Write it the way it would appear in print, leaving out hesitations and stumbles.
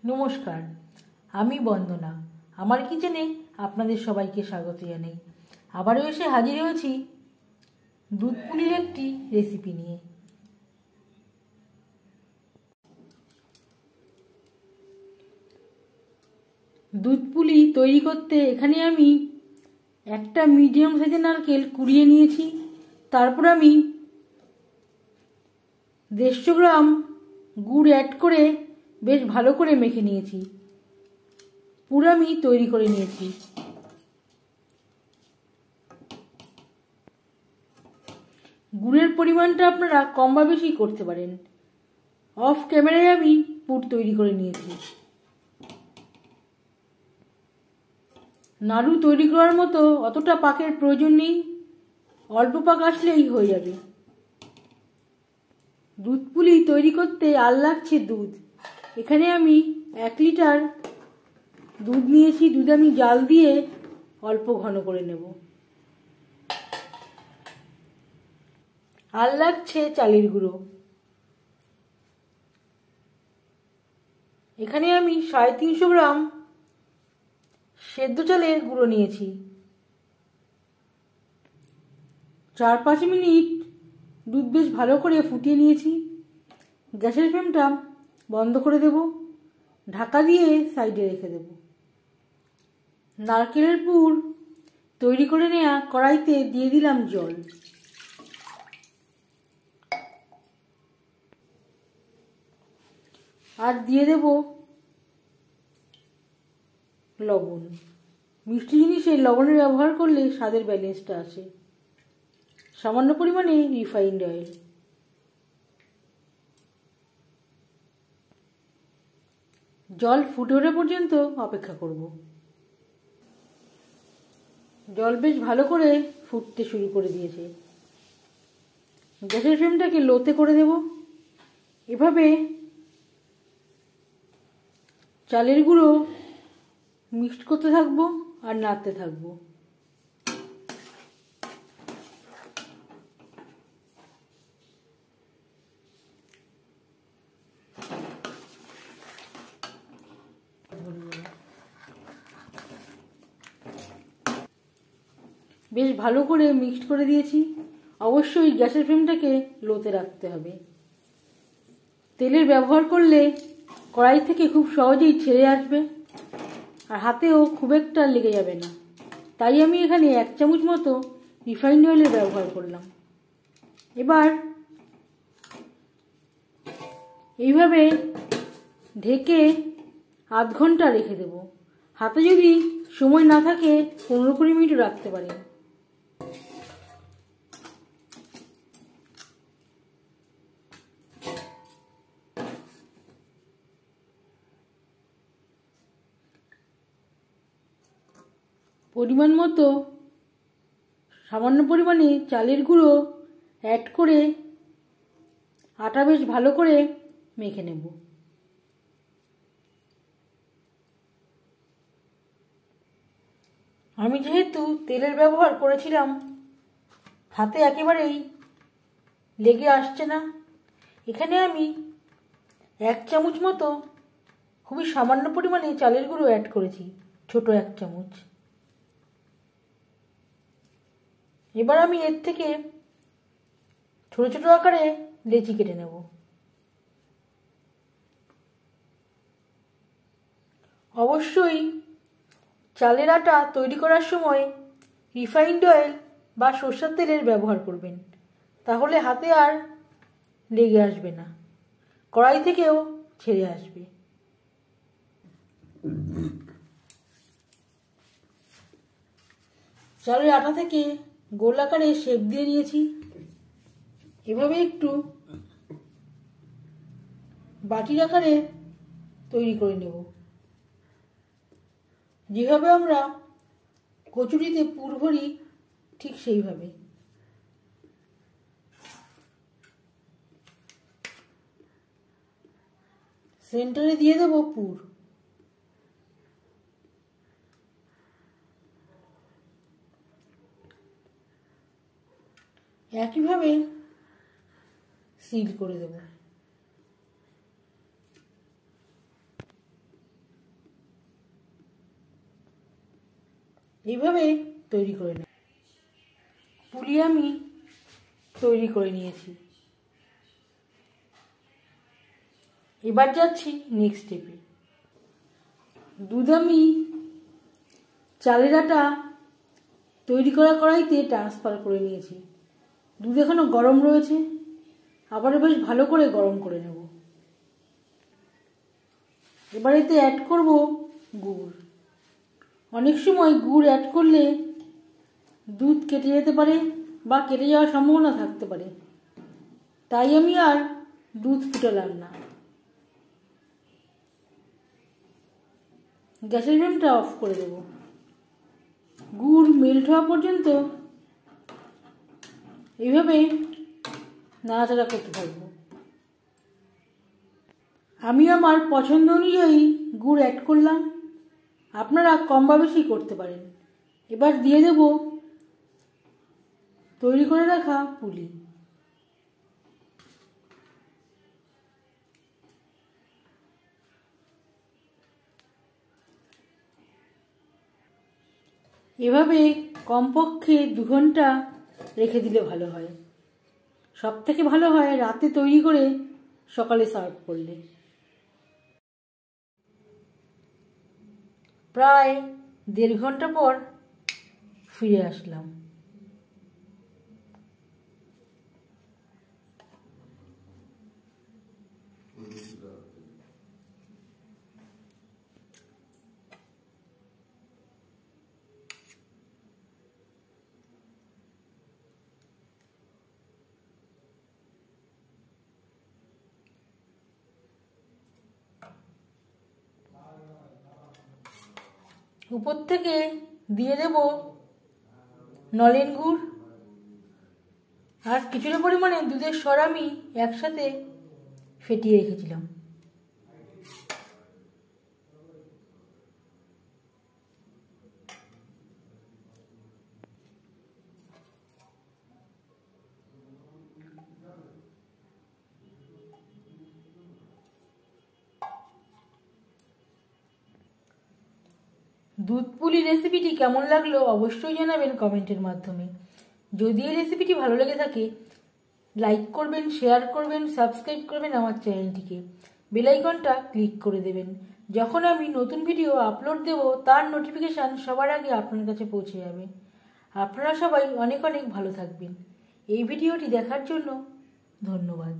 নমস্কার, আমি বন্দনা। আমার কিচেনে আপনাদের সবাইকে স্বাগত জানাই। আবারও এসে হাজির হয়েছি দুধ পুলির একটি রেসিপি নিয়ে। দুধ পুলি তৈরি করতে এখানে আমি একটা মিডিয়াম সাইজের নারকেল কুড়িয়ে নিয়েছি। তারপর আমি 150 গ্রাম গুড় অ্যাড করে বেশ ভালো করে মেখে নিয়েছি। পুরো আমি তৈরি করে নিয়েছি। গুড়ের পরিমাণটা আপনারা কম বা বেশি করতে পারেন। অফ ক্যামেরায় আমি পুর তৈরি করে নিয়েছি। নাড়ু তৈরি করার মতো অতটা পাকের প্রয়োজন নেই, অল্প পাক আসলেই হয়ে যাবে। দুধ পুলি তৈরি করতে আর লাগছে দুধ। এখানে আমি 1 লিটার দুধ নিয়েছি। দুধ আমি জাল দিয়ে অল্প ঘন করে নেব। আর লাগছে চালের গুঁড়ো। এখানে আমি 350 গ্রাম সেদ্ধ চালের গুঁড়ো নিয়েছি। 4-5 মিনিট দুধ বেশ ভালো করে ফুটিয়ে নিয়েছি। গ্যাসের ফ্লেমটা বন্ধ করে দেব, ঢাকা দিয়ে সাইডে রেখে দেব। নারকেলের পুর তৈরি করে নেওয়া কড়াইতে দিয়ে দিলাম জল। আর দিয়ে দেব লবণ। মিষ্টি জিনিসে লবণের ব্যবহার করলে স্বাদের ব্যালেন্সটা আসে। সামান্য পরিমাণে রিফাইন্ড অয়েল। জল ফুটে ওঠা পর্যন্ত অপেক্ষা করব। জল বেশ ভালো করে ফুটতে শুরু করে দিয়েছে। গ্যাসের ফ্লেমটাকে লোতে করে দেব। এভাবে চালের গুঁড়ো মিক্সড করতে থাকবো আর নাড়তে থাকবো। বেশ ভালো করে মিক্সড করে দিয়েছি। অবশ্যই গ্যাসের ফ্লেমটাকে লোতে রাখতে হবে। তেলের ব্যবহার করলে কড়াই থেকে খুব সহজেই ছেড়ে আসবে আর হাতেও খুব একটা লেগে যাবে না। তাই আমি এখানে 1 চামচ মতো রিফাইন্ড অয়েলের ব্যবহার করলাম। এবার এইভাবে ঢেকে আধ ঘন্টা রেখে দেব। হাতে যদি সময় না থাকে 15-20 মিনিট রাখতে পারেন। পরিমাণ মতো সামান্য পরিমাণে চালের গুঁড়ো অ্যাড করে আটা বেশ ভালো করে মেখে নেব। আমি যেহেতু তেলের ব্যবহার করেছিলাম, হাতে একেবারেই লেগে আসছে না। এখানে আমি 1 চামচ মতো খুবই সামান্য পরিমাণে চালের গুঁড়ো অ্যাড করেছি, ছোট 1 চামচ। এবার আমি এর থেকে ছোট ছোট আকারে লেচি কেটে নেব। অবশ্যই চালের আটা তৈরি করার সময় রিফাইন্ড অয়েল বা সরষের তেলের ব্যবহার করবেন, তাহলে হাতে আর লেগে আসবে না, কড়াই থেকেও ছেড়ে আসবে। চালের আটা থেকে গোল আকারে শেপ দিয়ে নিয়েছি। এভাবে একটু বাটির আকারে তৈরি করে নেব। যেভাবে আমরা কচুরিতে পুর ভরি ঠিক সেইভাবে। সেন্টারে দিয়ে দেব পুর। একইভাবে সিল করে দেব। এইভাবে তৈরি করে নেব। পুলি আমি তৈরি করে নিয়েছি। এবার যাচ্ছি নেক্সট স্টেপে। দুধ আমি চালের আটা তৈরি করা কড়াইতে ট্রান্সফার করে নিয়েছি। দুধ এখনো গরম রয়েছে, আবার বেশ ভালো করে গরম করে নেব। এবার এতে অ্যাড করব গুড়। অনেক সময় গুড় অ্যাড করলে দুধ কেটে যেতে পারে বা কেটে যাওয়ার সম্ভাবনা থাকতে পারে, তাই আমি আর দুধ ফুটালাম না। গ্যাসের ফ্লেমটা অফ করে দেব। গুড় মেল্ট হওয়া পর্যন্ত এইভাবে নাড়াচাড়া করতে থাকবো। আমি আমার পছন্দ অনুযায়ী গুড় অ্যাড করলাম, আপনারা কম বা বেশি করতে পারেন। এবার দিয়ে দেব তৈরি করে রাখা পুলি। এভাবে কমপক্ষে 2 ঘন্টা রেখে দিলে ভালো হয়। সব থেকে ভালো হয় রাতে তৈরি করে সকালে সার্ভ করলে। প্রায় 1.5 ঘন্টা পর ফিরে আসলাম। উপর থেকে দিয়ে দেব নলেন গুড় আর কিছুটা পরিমাণে দুধের সর আমি একসাথে ফেটিয়ে রেখেছিলাম। দুধ পুলি রেসিপিটি কেমন লাগলো অবশ্যই জানাবেন কমেন্টের মাধ্যমে। যদি এই রেসিপিটি ভালো লেগে থাকে লাইক করবেন, শেয়ার করবেন, সাবস্ক্রাইব করবেন আমার চ্যানেলটিকে, বেল আইকনটা ক্লিক করে দেবেন। যখন আমি নতুন ভিডিও আপলোড দেব তার নোটিফিকেশান সবার আগে আপনার কাছে পৌঁছে যাবে। আপনারা সবাই অনেক অনেক ভালো থাকবেন। এই ভিডিওটি দেখার জন্য ধন্যবাদ।